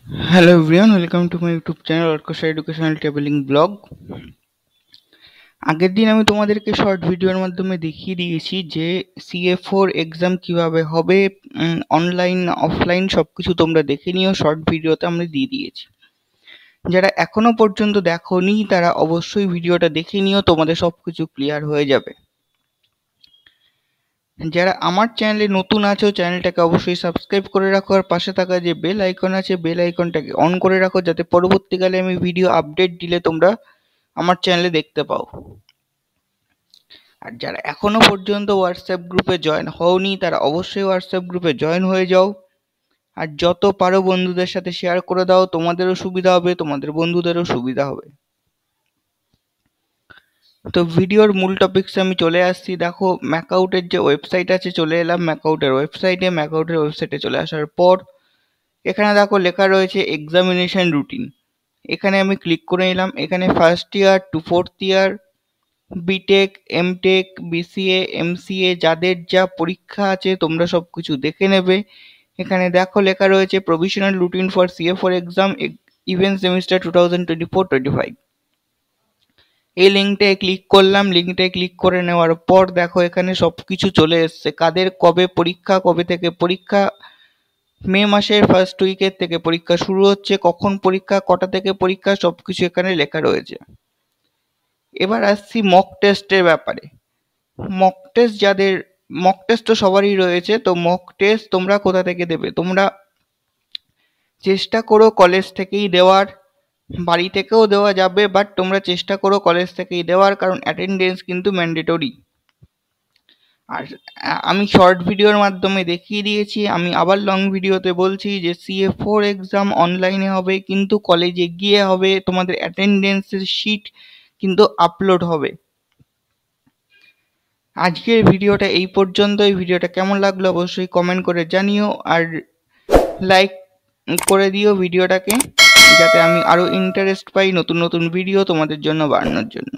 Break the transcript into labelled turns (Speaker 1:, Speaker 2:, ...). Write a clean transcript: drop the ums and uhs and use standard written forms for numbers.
Speaker 1: Hello everyone, welcome to my YouTube channel Orchestra Educational Tabling Blog। আগের দিন আমি তোমাদেরকে শর্ট ভিডিওর মাধ্যমে দেখিয়ে দিয়েছি যে CA4 এক্সাম কিভাবে হবে, অনলাইন অফলাইন সবকিছু তোমরা দেখে নিও। শর্ট ভিডিওতে আমরা দিয়ে দিয়েছি। যারা এখনো পর্যন্ত দেখোনি তারা অবশ্যই ভিডিওটা দেখে নিও, তোমাদের সবকিছু ক্লিয়ার হয়ে যাবে। যারা আমার চ্যানেলে নতুন আছো চ্যানেলটাকে অবশ্যই সাবস্ক্রাইব করে রাখো, আর পাশে থাকা যে বেল আইকন আছে বেল আইকনটাকে অন করে রাখো, যাতে পরবর্তীকালে আমি ভিডিও আপডেট দিলে তোমরা আমার চ্যানেলে দেখতে পাও। আর যারা এখনো পর্যন্ত হোয়াটসঅ্যাপ গ্রুপে জয়েন হওনি তারা অবশ্যই হোয়াটসঅ্যাপ গ্রুপে জয়েন হয়ে যাও, আর যত পারো বন্ধুদের সাথে শেয়ার করে দাও, তোমাদেরও সুবিধা হবে, তোমাদের বন্ধুদেরও সুবিধা হবে। তো ভিডিওর মূল টপিকসে আমি চলে আসছি। দেখো, ম্যাকআউটের যে ওয়েবসাইট আছে, চলে এলাম ম্যাকআউটের ওয়েবসাইটে চলে আসার পর এখানে দেখো লেখা রয়েছে এক্সামিনেশন রুটিন। এখানে আমি ক্লিক করে নিলাম। এখানে first year to fourth year, BTech, MTech, BCA, MCA যাদের যা পরীক্ষা আছে তোমরা সব কিছু দেখে নেবে। এখানে দেখো লেখা রয়েছে provisional routine for CA4 exam event semester 2024-25। এই লিঙ্কটায় ক্লিক করলাম। লিঙ্কটায় ক্লিক করে নেওয়ার পর দেখো এখানে সব কিছু চলে এসছে, কাদের কবে পরীক্ষা, কবে থেকে পরীক্ষা। মে মাসের ফার্স্ট উইকের থেকে পরীক্ষা শুরু হচ্ছে, কখন পরীক্ষা, কটা থেকে পরীক্ষা, সবকিছু এখানে লেখা রয়েছে। এবার আসছি মক টেস্টের ব্যাপারে। মক টেস্ট তো সবারই রয়েছে, তো মক টেস্ট তোমরা কোথা থেকে দেবে? তোমরা চেষ্টা করো কলেজ থেকেই দেওয়ার, বাড়ি থেকেও দেওয়া যাবে, বাট তোমরা চেষ্টা করো কলেজ থেকেই দেওয়ার, কারণ অ্যাটেন্ডেন্স কিন্তু ম্যান্ডেটরি। আর আমি শর্ট ভিডিওর মাধ্যমে দেখিয়ে দিয়েছি, আমি আবার লং ভিডিওতে বলছি যে CA4 এক্সাম অনলাইনে হবে, কিন্তু কলেজে গিয়ে হবে। তোমাদের অ্যাটেন্ডেন্সের শিট কিন্তু আপলোড হবে। আজকের ভিডিওটা এই পর্যন্তই। ভিডিওটা কেমন লাগলো অবশ্যই কমেন্ট করে জানিও, আর লাইক করে দিও ভিডিওটাকে, যাতে আমি আরো ইন্টারেস্ট পাই নতুন নতুন ভিডিও তোমাদের জন্য বানানোর জন্য।